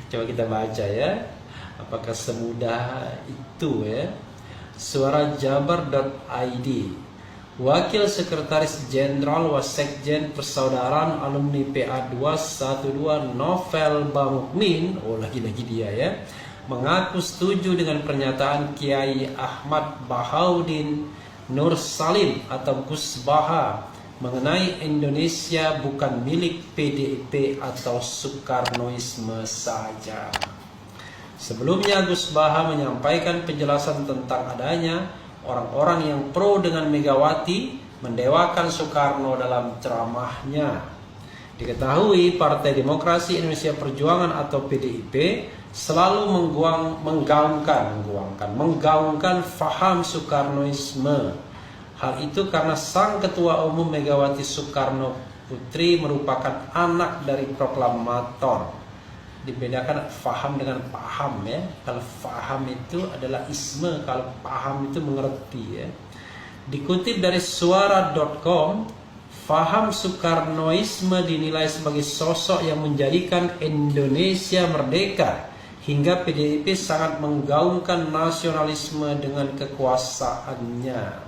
Coba kita baca ya. Apakah semudah itu ya? Suarajabar.id. Wakil Sekretaris Jenderal Wasekjen Persaudaraan Alumni PA 212 Novel Bamukmin, lagi-lagi dia ya, mengaku setuju dengan pernyataan Kiai Ahmad Bahaudin Nur Salim atau Gus Baha mengenai Indonesia bukan milik PDIP atau Soekarnoisme saja. Sebelumnya Gus Baha menyampaikan penjelasan tentang adanya orang-orang yang pro dengan Megawati mendewakan Soekarno dalam ceramahnya. Diketahui Partai Demokrasi Indonesia Perjuangan atau PDIP selalu menggaungkan faham Soekarnoisme. Hal itu karena sang Ketua Umum Megawati Soekarno Putri merupakan anak dari proklamator. Dibedakan faham dengan paham ya. Kalau faham itu adalah isme, kalau paham itu mengerti ya. Dikutip dari suara.com, faham Soekarnoisme dinilai sebagai sosok yang menjadikan Indonesia merdeka, hingga PDIP sangat menggaungkan nasionalisme dengan kekuasaannya.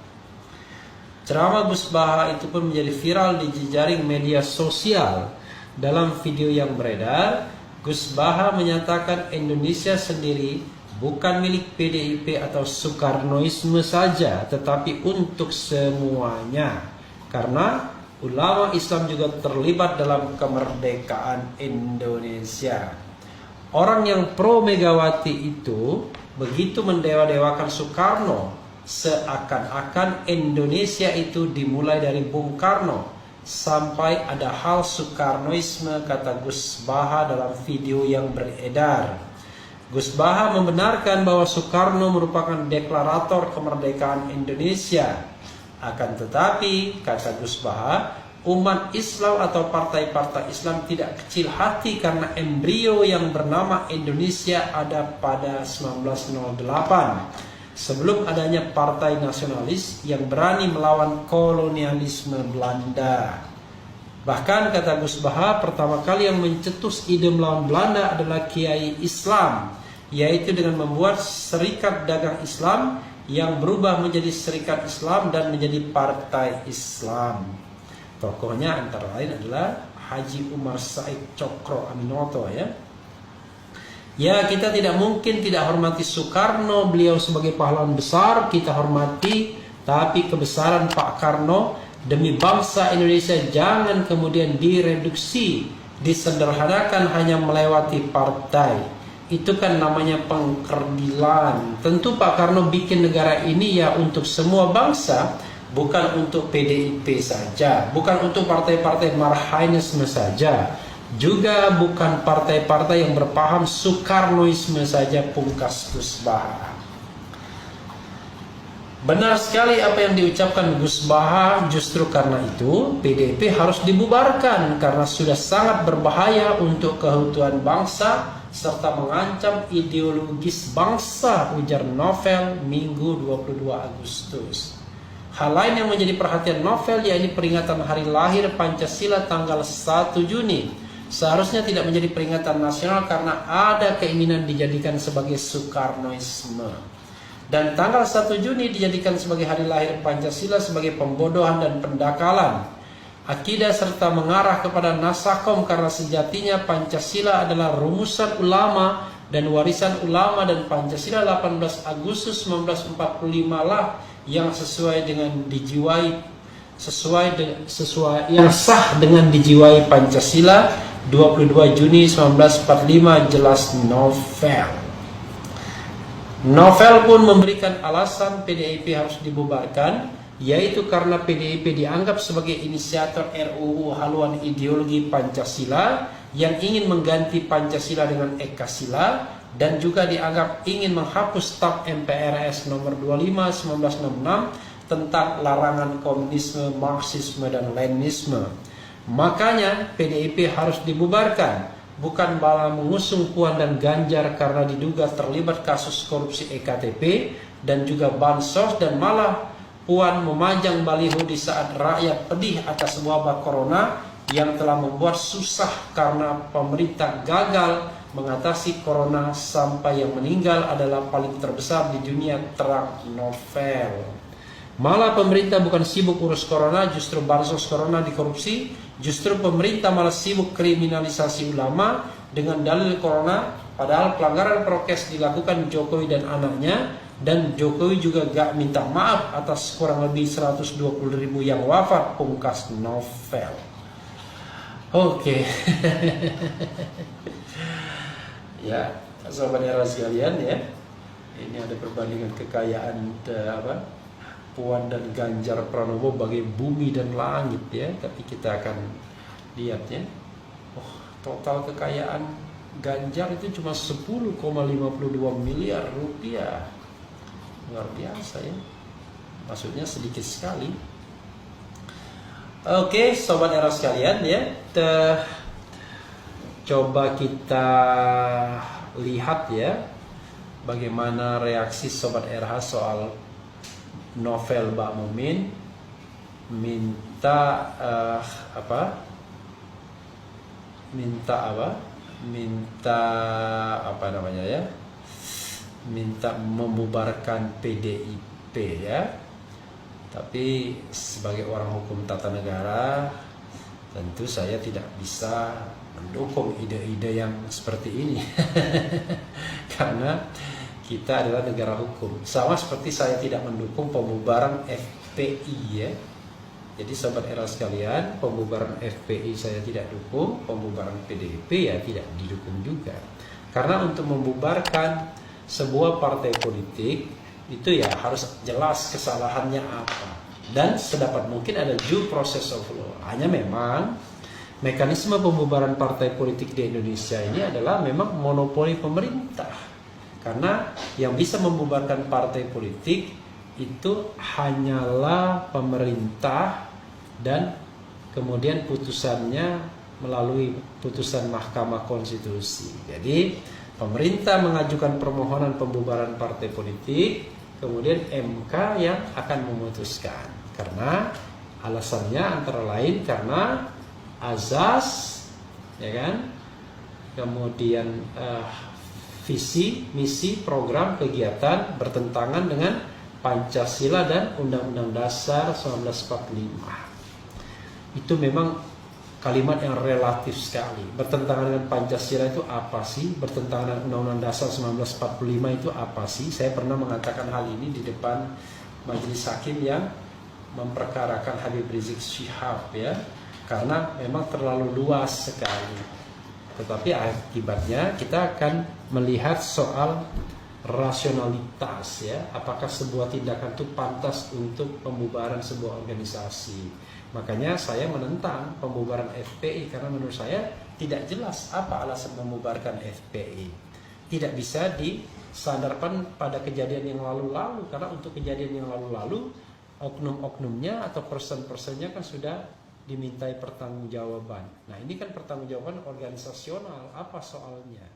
Ceramah Gus Baha itu pun menjadi viral di jejaring media sosial. Dalam video yang beredar, Gus Baha menyatakan Indonesia sendiri bukan milik PDIP atau Soekarnoisme saja, tetapi untuk semuanya. Karena ulama Islam juga terlibat dalam kemerdekaan Indonesia. Orang yang pro Megawati itu begitu mendewa-dewakan Soekarno, seakan-akan Indonesia itu dimulai dari Bung Karno sampai ada hal Soekarnoisme, kata Gus Baha dalam video yang beredar. Gus Baha membenarkan bahwa Soekarno merupakan deklarator kemerdekaan Indonesia. Akan tetapi, kata Gus Baha, umat Islam atau partai-partai Islam tidak kecil hati karena embrio yang bernama Indonesia ada pada 1908. Sebelum adanya partai nasionalis yang berani melawan kolonialisme Belanda. Bahkan kata Gus Baha, pertama kali yang mencetus ide melawan Belanda adalah Kiai Islam, yaitu dengan membuat Serikat Dagang Islam yang berubah menjadi Serikat Islam dan menjadi Partai Islam. Tokohnya antara lain adalah Haji Umar Said Cokro Aminoto ya. Ya, kita tidak mungkin tidak hormati Soekarno, beliau sebagai pahlawan besar kita hormati, tapi kebesaran Pak Karno demi bangsa Indonesia jangan kemudian direduksi, disederhanakan hanya melewati partai. Itu kan namanya pengkerdilan. Tentu Pak Karno bikin negara ini ya untuk semua bangsa, bukan untuk PDIP saja, bukan untuk partai-partai marhainisme saja, juga bukan partai-partai yang berpaham Soekarnoisme saja, pungkas Gus Baha. Benar sekali apa yang diucapkan Gus Baha, justru karena itu PDIP harus dibubarkan karena sudah sangat berbahaya untuk keutuhan bangsa serta mengancam ideologis bangsa, ujar Novel Minggu 22 Agustus. Hal lain yang menjadi perhatian Novel yaitu peringatan hari lahir Pancasila tanggal 1 Juni. Seharusnya tidak menjadi peringatan nasional karena ada keinginan dijadikan sebagai Soekarnoisme. Dan tanggal 1 Juni dijadikan sebagai hari lahir Pancasila sebagai pembodohan dan pendakalan akidah serta mengarah kepada nasakom, karena sejatinya Pancasila adalah rumusan ulama dan warisan ulama, dan Pancasila 18 Agustus 1945 lah yang sesuai dengan dijiwai yang sah dengan dijiwai Pancasila 22 Juni 1945, jelas Novel. Novel pun memberikan alasan PDIP harus dibubarkan, yaitu karena PDIP dianggap sebagai inisiator RUU haluan ideologi Pancasila yang ingin mengganti Pancasila dengan Ekasila, dan juga dianggap ingin menghapus Staf MPRS nomor 25 1966 tentang larangan komunisme, Marxisme, dan Leninisme. Makanya PDIP harus dibubarkan, bukan malah mengusung Puan dan Ganjar karena diduga terlibat kasus korupsi EKTP dan juga bansos, dan malah Puan memajang baliho di saat rakyat pedih atas wabah corona yang telah membuat susah karena pemerintah gagal mengatasi corona sampai yang meninggal adalah paling terbesar di dunia, terang novel. Malah pemerintah bukan sibuk urus corona, justru bansos corona dikorupsi. Justru pemerintah malah sibuk kriminalisasi ulama dengan dalil corona. Padahal pelanggaran prokes dilakukan Jokowi dan anaknya. Dan Jokowi juga gak minta maaf atas kurang lebih 120.000 yang wafat, pungkas novel. Oke. Ya, sahabat era sekalian ya. Ini ada perbandingan kekayaan Puan dan Ganjar Pranowo bagai bumi dan langit ya. Tapi kita akan lihat ya. Total kekayaan Ganjar itu cuma 10,52 miliar rupiah. Luar biasa ya. Maksudnya sedikit sekali. Oke, sobat era sekalian ya. Coba kita lihat ya bagaimana reaksi sobat RH soal novel Mbak Mumin minta minta membubarkan PDIP ya. Tapi sebagai orang hukum tata negara tentu saya tidak bisa mendukung ide-ide yang seperti ini. Karena kita adalah negara hukum. Sama seperti saya tidak mendukung pembubaran FPI ya. Jadi sobat era sekalian, pembubaran FPI saya tidak dukung, pembubaran PDIP ya tidak didukung juga. Karena untuk membubarkan sebuah partai politik itu ya harus jelas kesalahannya apa. Dan sedapat mungkin ada due process of law. Hanya memang mekanisme pembubaran partai politik di Indonesia ini adalah memang monopoli pemerintah. Karena yang bisa membubarkan partai politik itu hanyalah pemerintah dan kemudian putusannya melalui putusan Mahkamah Konstitusi. Jadi pemerintah mengajukan permohonan pembubaran partai politik, kemudian MK yang akan memutuskan. Karena alasannya antara lain karena azas, ya kan, kemudian visi, misi, program, kegiatan bertentangan dengan Pancasila dan Undang-Undang Dasar 1945. Itu memang kalimat yang relatif sekali. Bertentangan dengan Pancasila itu apa sih? Bertentangan dengan Undang-Undang Dasar 1945 itu apa sih? Saya pernah mengatakan hal ini di depan majelis hakim yang memperkarakan Habib Rizik Syihab ya. Karena memang terlalu luas sekali. Tetapi akibatnya kita akan melihat soal rasionalitas ya. Apakah sebuah tindakan itu pantas untuk pembubaran sebuah organisasi? Makanya saya menentang pembubaran FPI karena menurut saya tidak jelas apa alasan membubarkan FPI. Tidak bisa disandarkan pada kejadian yang lalu-lalu, karena untuk kejadian yang lalu-lalu oknum-oknumnya atau person-personnya kan sudah dimintai pertanggungjawaban. Nah ini kan pertanggungjawaban organisasional, apa soalnya?